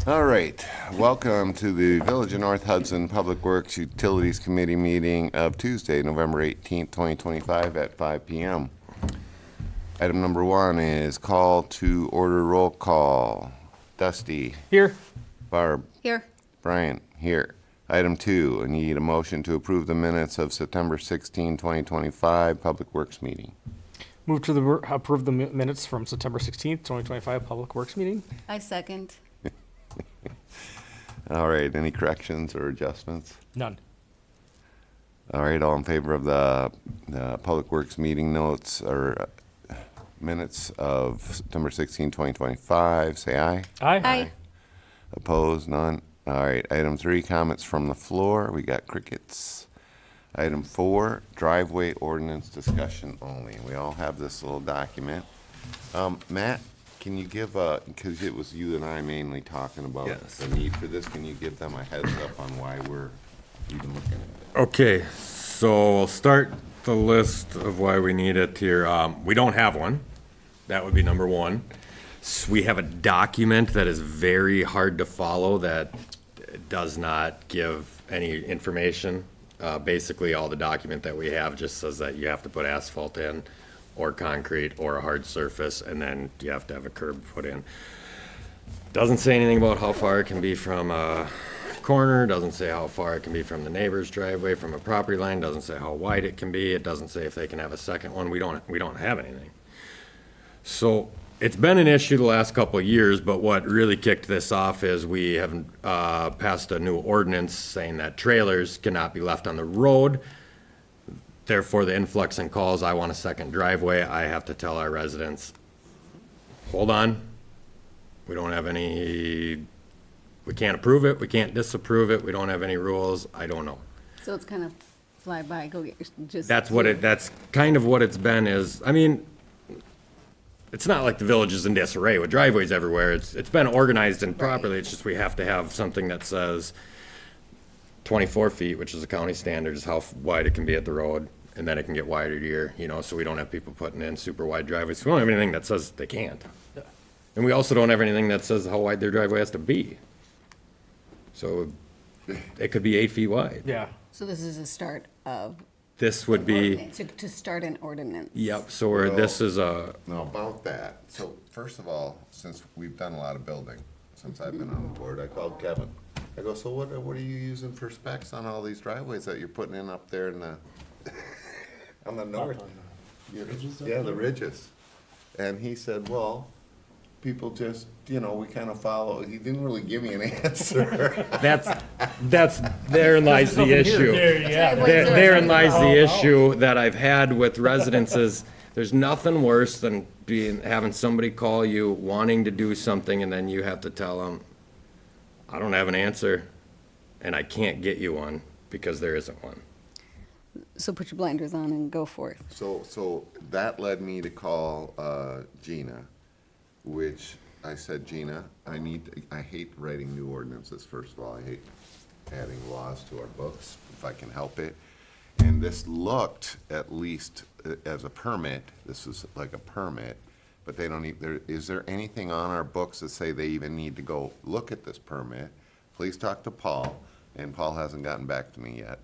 All right, welcome to the Village of North Hudson Public Works Utilities Committee meeting of Tuesday, November 18th, 2025 at 5 p.m. Item number 1 is call to order roll call. Dusty. Here. Barb. Here. Brian. Here. Item 2, I need a motion to approve the minutes of September 16, 2025 Public Works meeting. Move to approve the minutes from September 16th, 2025 Public Works meeting. I second. All right, any corrections or adjustments? None. All right, all in favor of the Public Works meeting notes or minutes of September 16, 2025, say aye. Aye. Opposed, none. All right, item 3, comments from the floor. We got crickets. Item 4, driveway ordinance discussion only. We all have this little document. Matt, can you give because it was you and I mainly talking about the need for this, can you give them a heads up on why we're even looking at it? Okay, so we'll start the list of why we need it here. We don't have one. That would be number 1. We have a document that is very hard to follow that does not give any information. Basically, all the document that we have just says that you have to put asphalt in, or concrete, or a hard surface, and then you have to have a curb put in. Doesn't say anything about how far it can be from a corner, doesn't say how far it can be from the neighbor's driveway, from a property line, doesn't say how wide it can be, it doesn't say if they can have a second one. We don't have anything. So it's been an issue the last couple of years, but what really kicked this off is we have passed a new ordinance saying that trailers cannot be left on the road. Therefore, the influx in calls, I want a second driveway, I have to tell our residents, hold on, we don't have any, we can't approve it, we can't disapprove it, we don't have any rules, I don't know. So it's kind of fly by, go get just. That's kind of what it's been is, I mean, it's not like the village is in disarray with driveways everywhere. It's been organized and properly. It's just we have to have something that says 24 feet, which is the county standard, is how wide it can be at the road, and then it can get wider here, so we don't have people putting in super wide driveways. We don't have anything that says they can't. And we also don't have anything that says how wide their driveway has to be. So it could be 8 feet wide. Yeah. So this is a start of. This would be, To start an ordinance. yep, so we're, this is a, No, about that. So first of all, since we've done a lot of building, since I've been on the board, I called Kevin. I go, so what are you using for specs on all these driveways that you're putting in up there in the, on the north? Yeah, the ridges. And he said, well, people just, we kind of follow. He didn't really give me an answer. therein lies the issue. Therein lies the issue that I've had with residents is, there's nothing worse than having somebody call you wanting to do something and then you have to tell them, I don't have an answer and I can't get you one because there isn't one. So put your blinders on and go forth. So that led me to call Gina, which I said, Gina, I hate writing new ordinances, first of all. I hate adding laws to our books, if I can help it. And this looked, at least as a permit, this is like a permit, but they don't is there anything on our books that say they even need to go look at this permit? Please talk to Paul, and Paul hasn't gotten back to me yet.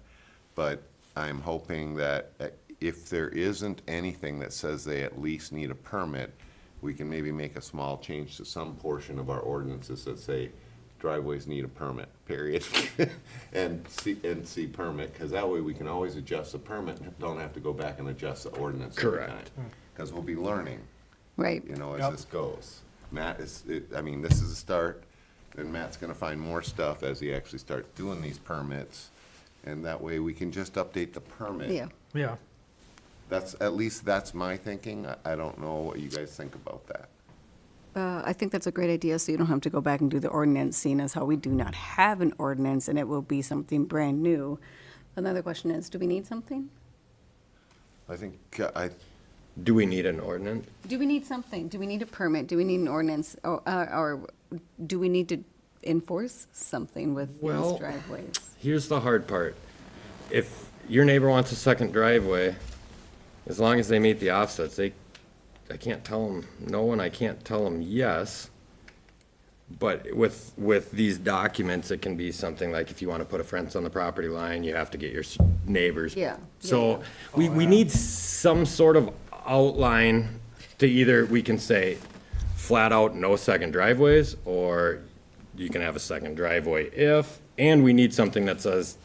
But I'm hoping that if there isn't anything that says they at least need a permit, we can maybe make a small change to some portion of our ordinances that say driveways need a permit, period. and see permit, because that way we can always adjust the permit, don't have to go back and adjust the ordinance every time. Correct. Because we'll be learning, Right. as this goes. Matt this is a start, and Matt's gonna find more stuff as he actually starts doing these permits, and that way we can just update the permit. Yeah. Yeah. At least that's my thinking. I don't know what you guys think about that. I think that's a great idea, so you don't have to go back and do the ordinance, seeing as how we do not have an ordinance, and it will be something brand new. Another question is, do we need something? I think, Do we need an ordinance? Do we need something? Do we need a permit? Do we need an ordinance? Or do we need to enforce something with Well, these driveways? Here's the hard part. If your neighbor wants a second driveway, as long as they meet the offsets, I can't tell them no and I can't tell them yes. But with these documents, it can be something like if you want to put a fence on the property line, you have to get your neighbors. Yeah, So yeah, we need some sort of outline to either, we can say flat out no second driveways, or you can have a second driveway if, and we need something that says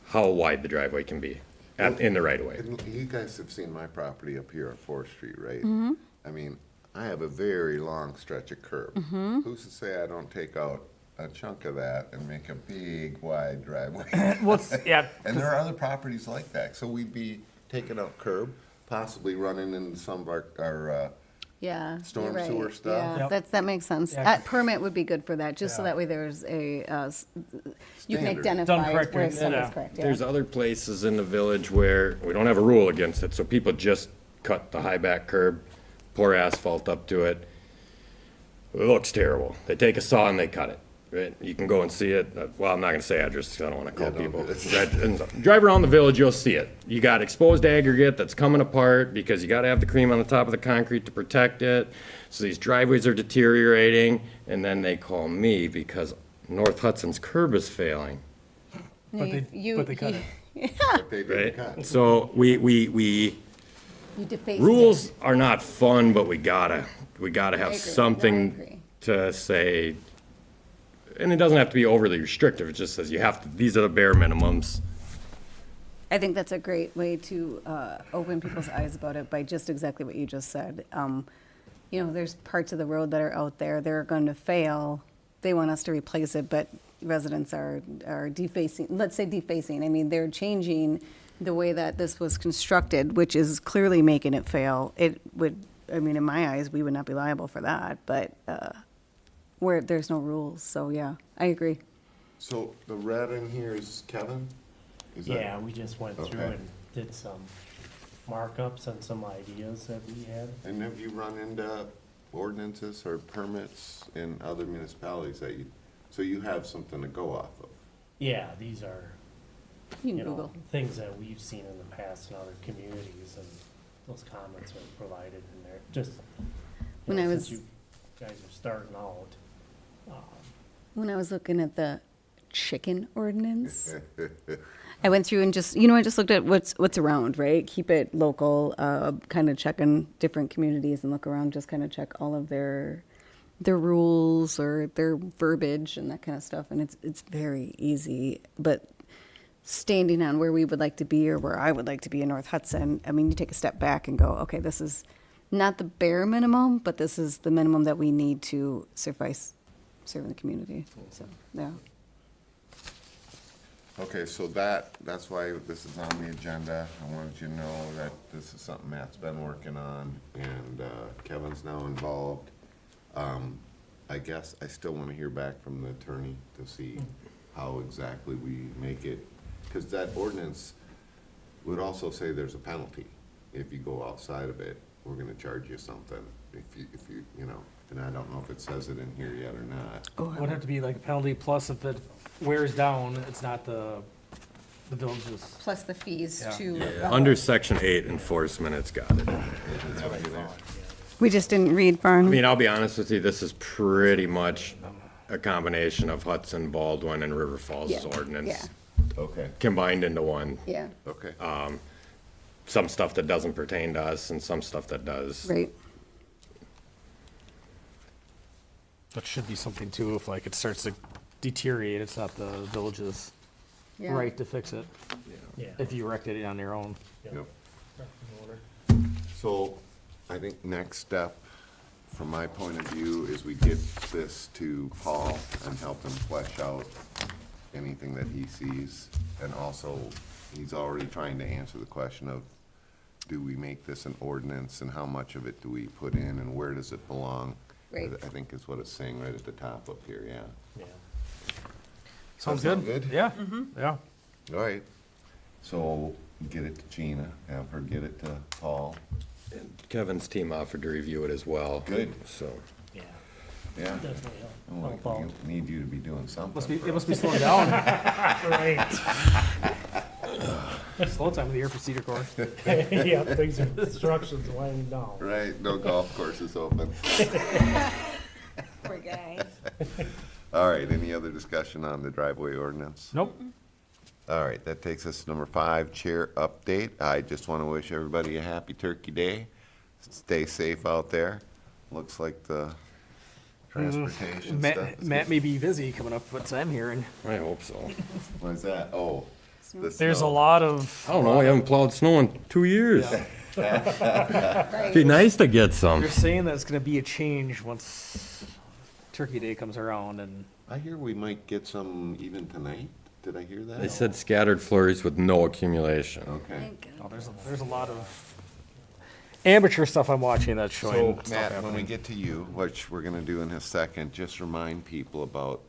how wide the driveway can be in the right of way. And you guys have seen my property up here on Fourth Street, right? Mm-hmm. I mean, I have a very long stretch of curb. Mm-hmm. Who's to say I don't take out a chunk of that and make a big wide driveway? Yeah, And there are other properties like that, so we'd be taking out curb, possibly running into some of our, Yeah. Storm you're right. sewer stuff. Yeah, Yep. that makes sense. Yeah, 'cause- Permit would be good for that, just so Yeah. that way there's you can Standard. Done identify correctly, where someone's yeah. correct, yeah. There's other places in the village where we don't have a rule against it, so people just cut the high back curb, pour asphalt up to it. It looks terrible. They take a saw and they cut it, right? You can go and see it. Well, I'm not gonna say address, 'cause I don't wanna call Yeah, don't people. do it. Drive around the village, you'll see it. You got exposed aggregate that's coming apart because you gotta have the cream on the top of the concrete to protect it. So these driveways are deteriorating, and then they call me because North Hudson's curb is failing. but they cut it. But they didn't Right, cut. so we, You defaced it. rules are not fun, but we gotta I have agree. No, I something agree. to say. And it doesn't have to be overly restrictive, it just says you have to, these are the bare minimums. I think that's a great way to open people's eyes about it by just exactly what you just said. There's parts of the road that are out there, they're going to fail. They want us to replace it, but residents are defacing, let's say defacing. I mean, they're changing the way that this was constructed, which is clearly making it fail. It would, I mean, in my eyes, we would not be liable for that, but where there's no rules, so yeah, I agree. So the red in here is Kevin? Is that- Yeah, we just went through Okay. and did some markups and some ideas that we had. And have you run into ordinances or permits in other municipalities that so you have something to go off of? Yeah, these are, You you can know, Google. things that we've seen in the past in other communities, and those comments are provided in there, just, When I since was- you guys are starting out. When I was looking at the chicken ordinance, I went through and I just looked at what's around, right? Keep it local, kind of check in different communities and look around, just kind of check all of their rules or their verbiage and that kind of stuff. And it's very easy, but standing on where we would like to be or where I would like to be in North Hudson, I mean, you take a step back and go, okay, this is not the bare minimum, but this is the minimum that we need to suffice serving the community. So, yeah. Okay, so that's why this is on the agenda. I wanted you to know that this is something Matt's been working on, and Kevin's now involved. I guess I still want to hear back from the attorney to see how exactly we make it, because that ordinance would also say there's a penalty. If you go outside of it, we're gonna charge you something, if you, and I don't know if it says it in here yet or not. Would have to be like a penalty, plus if it wears down, it's not the village's. Plus the fees Yeah. to. Under section 8 enforcement, it's got it in there. We just didn't read I Barn. mean, I'll be honest with you, this is pretty much a combination of Hudson, Baldwin, and River Falls' Yeah, ordinance Okay, combined into one. Yeah, okay. Some stuff that doesn't pertain to us and some stuff that does. right. That should be something too, if like it starts to deteriorate, it's not the village's Yeah. right to fix it, Yeah. if you erected it on your own. Yeah. Yep. In order. So I think next step, from my point of view, is we get this to Paul and help him flesh out anything that he sees. And also, he's already trying to answer the question of, do we make this an ordinance and how much of it do we put in and where does it belong? Right. I think is what it's saying right at the top up here, yeah. Yeah. Sounds sound good? good? Yeah, Mm-hmm. yeah. All right. So get it to Gina, have her get it to Paul. Kevin's team offered to review it as well. Good. So, Yeah, Yeah. definitely. Oh, Help out. we need you to be doing something. Must be, for it must us. be slowing down. Right. Slow time of the year for Cedar Core. Yeah, things are, instructions winding down. Right, no golf courses open. Poor guy. All right, any other discussion on the driveway ordinance? Nope. All right, that takes us to number 5, chair update. I just want to wish everybody a happy Turkey Day. Stay safe out there. Looks like the transportation stuff. Matt may be busy coming up, what I'm hearing. I hope so. What is that? Oh. the There's a snow. lot of. I don't know, we haven't plowed snow in 2 years. Right. Be nice to get some. They're saying that it's gonna be a change once Turkey Day comes around, and I hear we might get some even tonight. Did I hear that? They said scattered flurries with no accumulation. Okay. oh, there's a lot of amateur stuff I'm watching that's So, showing stuff Matt, when we happening. get to you, which we're gonna do in a second, just remind people about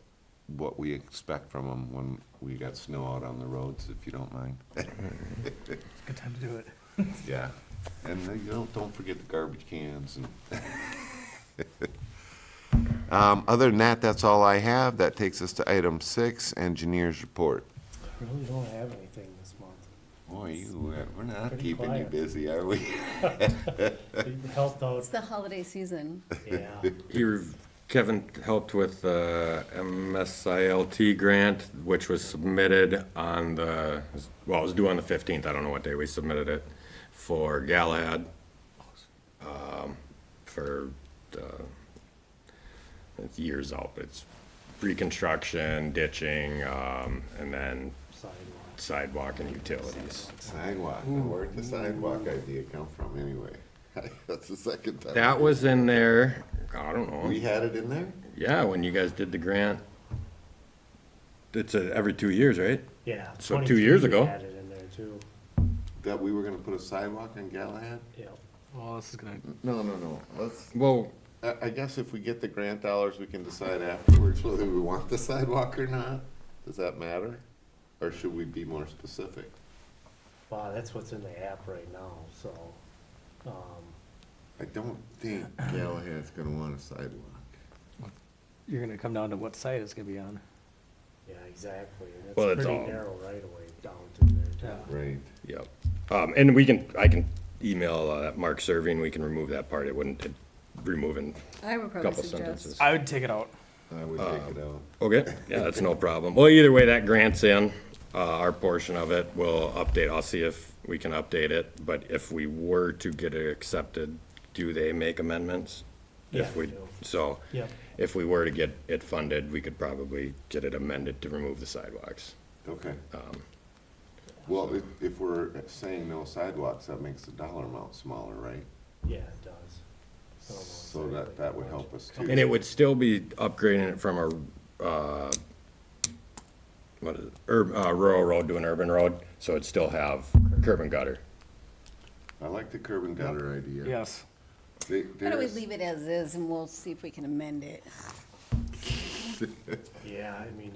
what we expect from them when we got snow out on the roads, if you don't mind. Good time to do it. Yeah, and don't forget the garbage cans and. Other than that, that's all I have. That takes us to item 6, engineer's report. Really don't have anything this month. Boy, we're not Pretty keeping you quiet. busy, are we? It helped out, It's the holiday season. yeah. Kevin helped with the MSILT grant, which was submitted on the, well, it was due on the 15th. I don't know what day we submitted it for Galahad. For, it's years out. It's reconstruction, ditching, and then Sidewalk. sidewalk and utilities. Sidewalk. Now, where'd the sidewalk idea come from anyway? That's the second time. That was in there, I don't We know. had it in there? Yeah, when you guys did the grant. It's every 2 years, right? Yeah. So 2 years 23 ago. Had it in there too, That we were gonna put a sidewalk on Galahad? yeah. Well, this is gonna. No. Let's, Well, I guess if we get the grant dollars, we can decide afterwards whether we want the sidewalk or not. Does that matter? Or should we be more specific? Wow, that's what's in the app right now, so, I don't think Galahad's gonna want a sidewalk. You're gonna come down to what site it's gonna be on. yeah, exactly. And Well, it's it's pretty all- narrow right away down to there too. Right. yep. And I can email Mark Serving, we can remove that part. It wouldn't, remove in I would a probably couple suggest. sentences. I would take it out. I would take it out. Okay, yeah, that's no problem. Well, either way, that grant's in, our portion of it, we'll update, I'll see if we can update it, but if we were to get it accepted, do they make amendments? Yeah, If we, they do. so, Yep. if we were to get it funded, we could probably get it amended to remove the sidewalks. Okay. Well, if we're saying no sidewalks, that makes the dollar amount smaller, right? Yeah, it does. I don't know So exactly that how would much. help us too. And it would still be upgrading it from what is it, rural road to an urban road, so it'd still have curb and gutter. I like the curb and gutter idea. Yes. Why don't we leave it as is and we'll see if we can amend it? Yeah, I mean,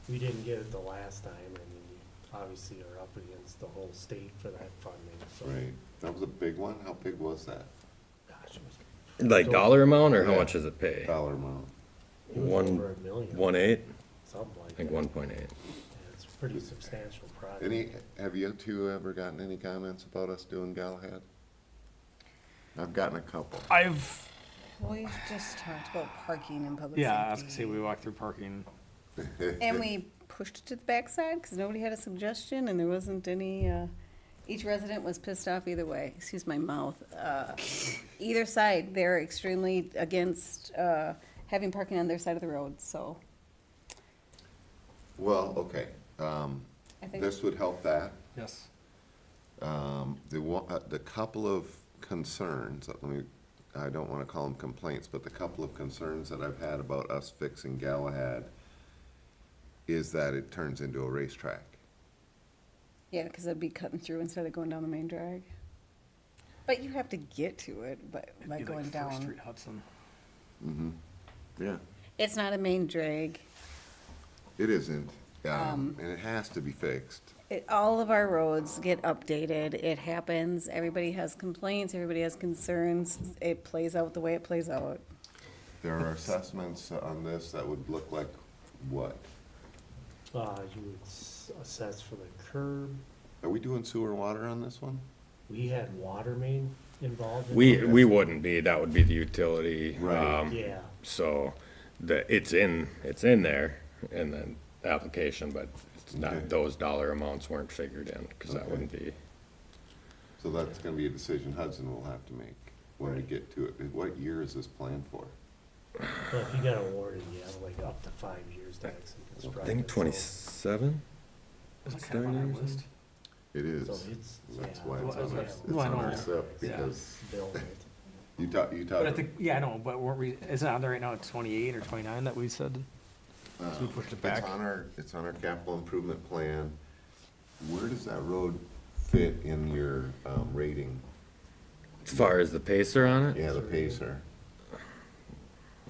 we didn't get it the last time, I mean, you obviously are up against the whole state for that funding, so. Right, that was a big one. How big was that? Gosh, it was, Like dollar amount, or how Yeah. much does it pay? Dollar amount. it was One- over $1 million. 1.8, Something like I that. think 1.8. Yeah, it's a pretty substantial project. Have you two ever gotten any comments about us doing Galahad? I've gotten a couple. We just talked about parking and public safety. Yeah, I was gonna say we walked through parking. And we pushed it to the backside because nobody had a suggestion and there wasn't any, each resident was pissed off either way. Excuse my mouth. Either side, they're extremely against having parking on their side of the road, so Well, okay, I think. this would help that. Yes. The couple of concerns, I don't wanna call them complaints, but the couple of concerns that I've had about us fixing Galahad is that it turns into a racetrack. Yeah, because it'd be cutting through instead of going down the main drag. But you have to get to it by It'd be going like First down. Street Hudson. Yeah. It's not a main drag. It isn't, and it has to be fixed. All of our roads get updated. It happens. Everybody has complaints. Everybody has concerns. It plays out the way it plays out. There are assessments on this that would look like what? You would assess for the curb, Are we doing sewer and water on this one? we had water main involved in We it. wouldn't be, that would be the utility. Right. um, Yeah, So, it's in there in the application, but it's not, Okay. those dollar amounts weren't figured in, because that Okay. wouldn't be. So that's gonna be a decision Hudson will have to make when we get to it. What year is this planned for? But if you got awarded, you have like up to 5 years to actually construct I it. think so- 27? Is that kind of on our list? It is. So it's, That's yeah, why it's Well, on our, it's- it's well, I on our know. SIP, Yeah. because build it. you But I talk, think, yeah, I know, but weren't we, is it on there right now at 28 or 29 that we said? So we pushed it back. it's on our capital improvement plan. Where does that road fit in your, rating? As far as the pacer on it? Yeah, the Pacer.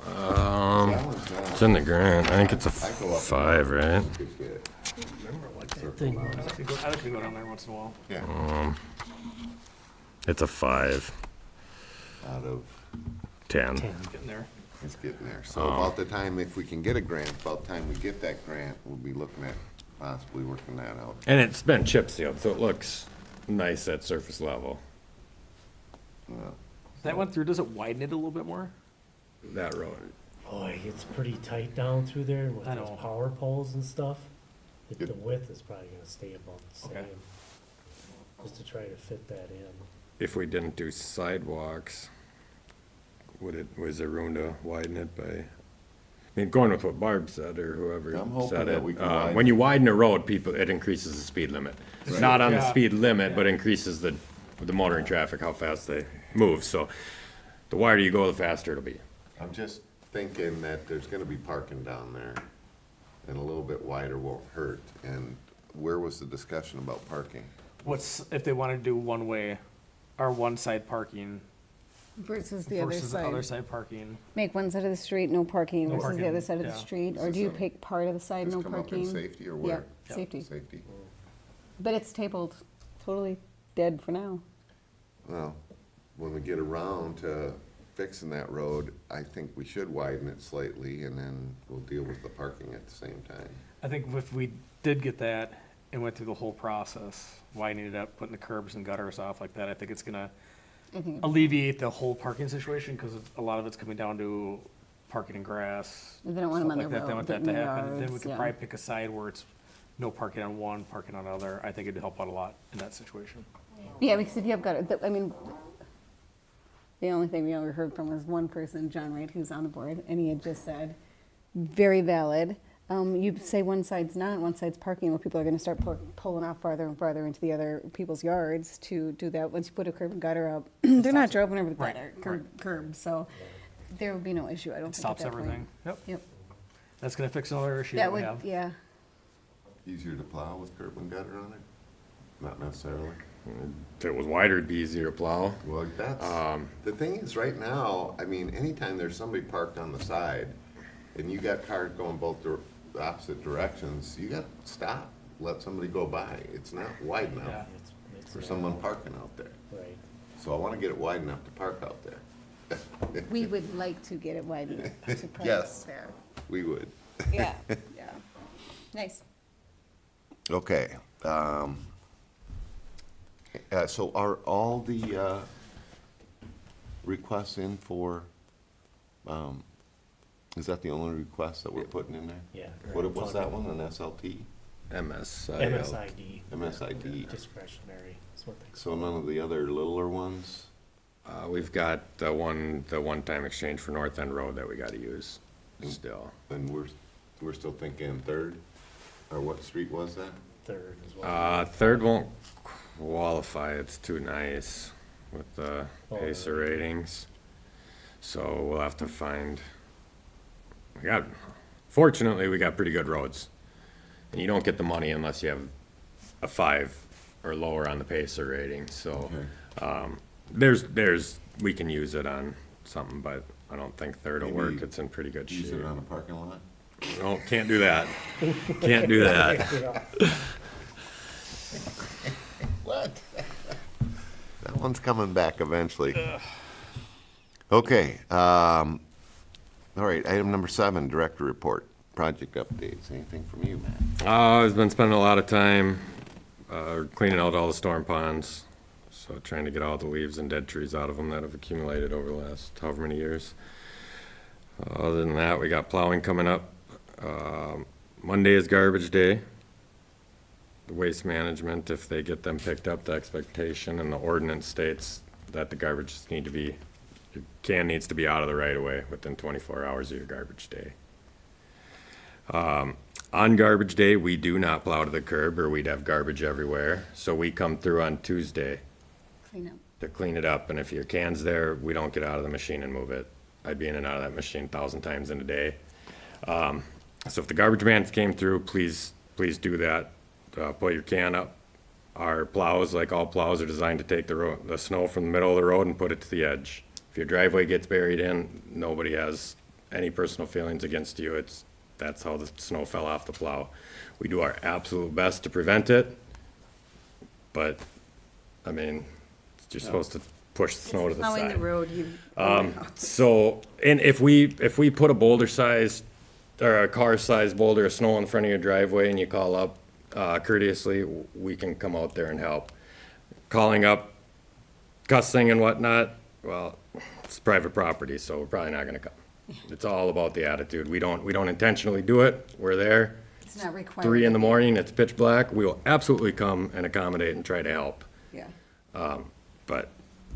Um, That one's not- it's in the grant. I think it's a I go up and 5, down. right? Good fit. Remember what that Thing I was, like to go down there once in a while. Yeah, It's a 5, out of, 10. 10. Getting there. it's getting there. So about the time, if we can get a grant, about the time we get that grant, we'll be looking at possibly working that out. And it's been chip sealed, so it looks nice at surface level. Well, That went through, does it widen it a little bit more? That road. Boy, it's pretty tight down through there with I those know. power poles and stuff. The Good. width is probably gonna stay about the Okay. same, just to try to fit that in. If we didn't do sidewalks, was there room to widen it by, I mean, going with what Barb said or whoever I'm hoping said that it. we can widen When you widen a road, it increases the speed limit. Right. Not on the Yeah. speed limit, but increases the motoring traffic, how fast they move. So the wider you go, the faster it'll be. I'm just thinking that there's gonna be parking down there, and a little bit wider won't hurt. And where was the discussion about parking? What's, if they want to do one way, or one side parking Versus the other versus the other side. side parking? Make one side of the street, no parking, No versus the parking, other side of the yeah. street, or Is do you this a- pick part of the side, Just no come up in parking? safety or Yeah, where? safety. Safety. But it's tabled, totally dead for now. Well, when we get around to fixing that road, I think we should widen it slightly, and then we'll deal with the parking at the same time. I think if we did get that and went through the whole process, widening it up, putting the curbs and gutters off like that, I think it's gonna I think alleviate the whole parking situation, because a lot of it's coming down to parking and grass. They don't want 'em stuff on like the that. They road, want get that in to the happen. Then we yards, could yeah. probably pick a side where it's no parking on one, parking on other. I think it'd help out a lot in that situation. Yeah, because if you have I mean, the only thing we ever heard from was one person, John Wright, who's on the board, and he had just said, very valid. You say one side's not, one side's parking, well, people are gonna start pulling off farther and farther into the other people's yards to do that. Once you put a curb and gutter up, they're not driving over the Right, gutter, curb, so there would be no issue, I don't It think at stops that point. everything. Yep. Yep. That's gonna fix another issue That that we would, have. yeah. Easier to plow with curb and gutter on it? Not necessarily. If it was wider, it'd be easier to plow. Well, that's, the thing is, right now, I mean, anytime there's somebody parked on the side, and you got cars going both the opposite directions, you gotta stop, let somebody go by. It's not wide Yeah. enough It's for someone parking out there. Right. So I wanna get it wide enough to park out there. We would like to get it wide enough to park Yes. there. We would. Yeah, yeah. Nice. Okay, so are all the, requests in for, is that the only request that we're putting in there? Yeah. What was that one, an SLT? MSIL. MSID. MSID. Discretionary, is what they call So none of the other littler ones? We've got the one-time exchange for North End Road that we gotta use still. And we're still thinking Third? Or what street was that? third as well. Third won't qualify, it's too nice with the Oh, Pacer really? ratings. So we'll have to find, fortunately, we got pretty good roads. And you don't get the money unless you have a 5 or lower on the Pacer rating, so, we can use it on something, but I don't think Third will work, Maybe it's in pretty good Use shape. it on a parking lot? No, can't do that. Can't do that. Yeah. What? That one's coming back eventually. Okay, all right, item number 7, director report, project updates. Anything from you, Matt? I've been spending a lot of time cleaning out all the storm ponds, so trying to get all the leaves and dead trees out of them that have accumulated over the last however many years. Other than that, we got plowing coming up. Monday is garbage day. The waste management, if they get them picked up, the expectation and the ordinance states that the garbage your can needs to be out of the right of way within 24 hours of your garbage day. On garbage day, we do not plow to the curb or we'd have garbage everywhere. So we come through on Tuesday Clean up. to clean it up. And if your can's there, we don't get out of the machine and move it. I'd be in and out of that machine 1,000 times in a day. So if the garbage man came through, please do that. Put your can up. Our plows, like all plows, are designed to take the snow from the middle of the road and put it to the edge. If your driveway gets buried in, nobody has any personal feelings against you. That's how the snow fell off the plow. We do our absolute best to prevent it, but, I mean, you're supposed to push the snow to the side. Plowing the road, So, and if we put a boulder size, or a car size boulder of snow in front of your driveway and you call up courteously, we can come out there and help. Calling up, cussing and whatnot, well, it's private property, so we're probably not gonna come. It's all about the attitude. We don't intentionally do it. We're there. it's not required. 3 in the morning, it's pitch black. We will absolutely come and accommodate and try to help. Yeah. But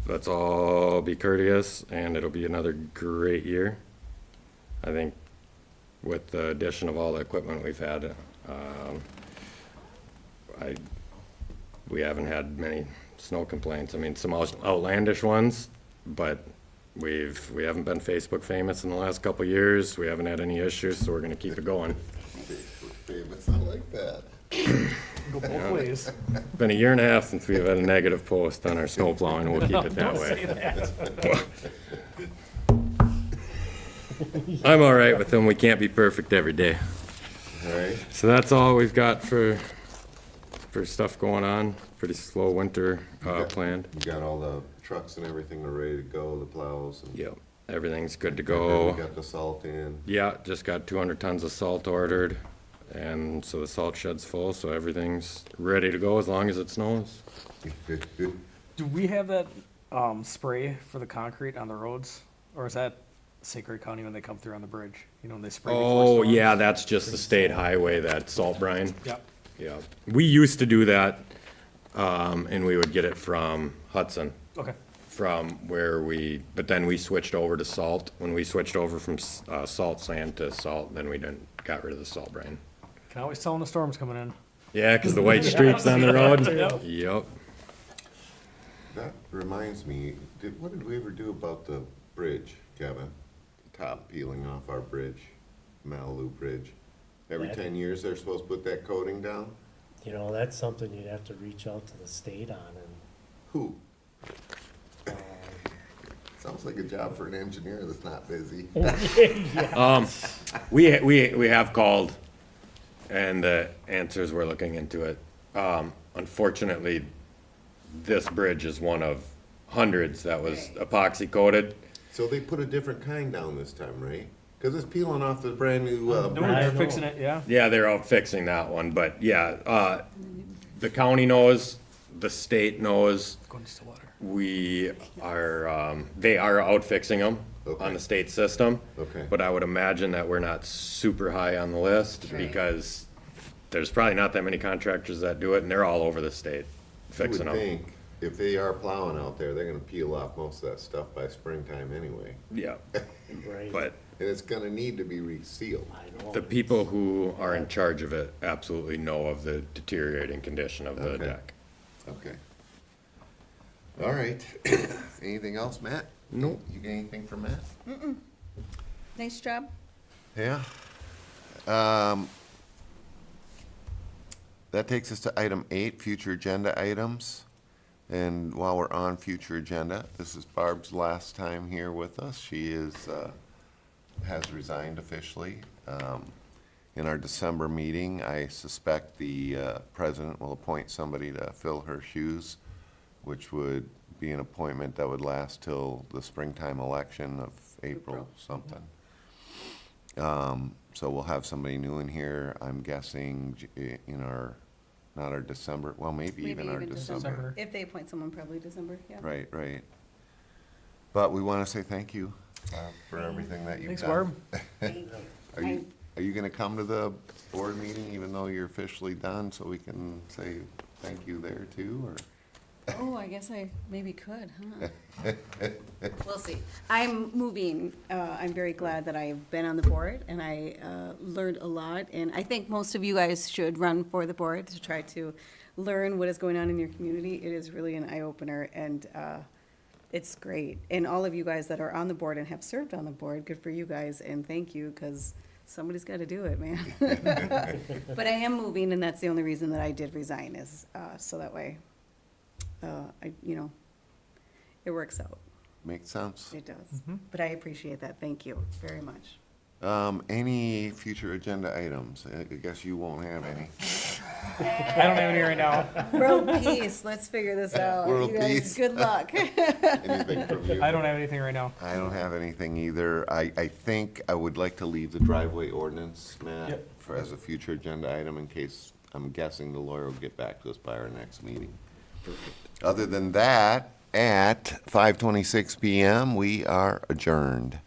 let's all be courteous, and it'll be another great year. I think with the addition of all the equipment we've had, we haven't had many snow complaints. I mean, some outlandish ones, but we haven't been Facebook famous in the last couple of years. We haven't had any issues, so we're gonna keep it going. It's not like that. Go both ways. Been a year and a half since we've had a negative post on our snow plowing, and we'll keep it that way. I'm all right with them. We can't be perfect every day. All right, So that's all we've got for stuff going on. Pretty slow winter planned. we got all the trucks and everything are ready to go, the plows and. Yep, everything's good to We go. got the salt in. Yeah, just got 200 tons of salt ordered, and so the salt shed's full, so everything's ready to go as long as it snows. Do we have that spray for the concrete on the roads, or is that Sacred County when they come through on the bridge? You know, when they spray before Oh, storms? yeah, that's just the state highway, that salt brine. Yep. Yeah, we used to do that, and we would get it from Hudson, Okay. but then we switched over to salt. When we switched over from salt sand to salt, then we got rid of the salt brine. Can always tell when the storm's coming in. Yeah, 'cause the white streaks on the road. Yep. Yep. That reminds me, what did we ever do about the bridge, Kevin? Top peeling off our bridge, Malibu Bridge. Every That- 10 years, they're supposed to put that coating down? You know, that's something you'd have to reach out to the state on Who? and, Sounds like a job for an engineer that's not busy. We have called, and the answers, we're looking into it. Unfortunately, this bridge is one of hundreds that was epoxy coated. So they put a different kind down this time, right? Because it's peeling off the brand new, No, they're fixing it, yeah. Yeah, they're out fixing that one, but yeah, the county knows, the state knows, Going to Stillwater. we are, they are out fixing them on Okay. the state system. Okay. But I would imagine that we're not super high on the list Right. because there's probably not that many contractors that do it, and they're all over the state you fixing would them. think if they are plowing out there, they're gonna peel off most of that stuff by springtime anyway. Yeah, right? but And it's gonna need to be resealed. I know. the people who are in charge of it absolutely know of the deteriorating condition of the Okay. deck. Okay. All right. Anything else, Matt? Nope. You got anything for Matt? Nice job. Yeah. That takes us to item 8, future agenda items. And while we're on future agenda, this is Barb's last time here with us. She has resigned officially. In our December meeting, I suspect the president will appoint somebody to fill her shoes, which would be an appointment that would last till the springtime election of April something. So we'll have somebody new in here, I'm guessing, in our, not our December, well, maybe even our December. December. If they appoint someone, probably December, yeah. Right, right. But we want to say thank you for everything that you've done. Thanks, Barb. Are you gonna come to the board meeting even though you're officially done, so we can say thank you there too, or? Oh, I guess I maybe could, huh? We'll see. I'm moving. I'm very glad that I've been on the board, and I learned a lot. And I think most of you guys should run for the board to try to learn what is going on in your community. It is really an eye-opener, and it's great. And all of you guys that are on the board and have served on the board, good for you guys, and thank you, because somebody's got to do it, man. But I am moving, and that's the only reason that I did resign, is so that way, it works out. Makes sense. It does. But I appreciate that. Thank you very much. Any future agenda items? I guess you won't have any. I don't have any right now. World peace, let's figure this out. World You guys, peace. good luck. Anything from you? I don't have anything right now. I don't have anything either. I think I would like to leave the driveway ordinance, Matt, Yep. for as a future agenda item in case, I'm guessing the lawyer will get back to us by our next meeting. Other than that, at 5:26 PM, we are adjourned.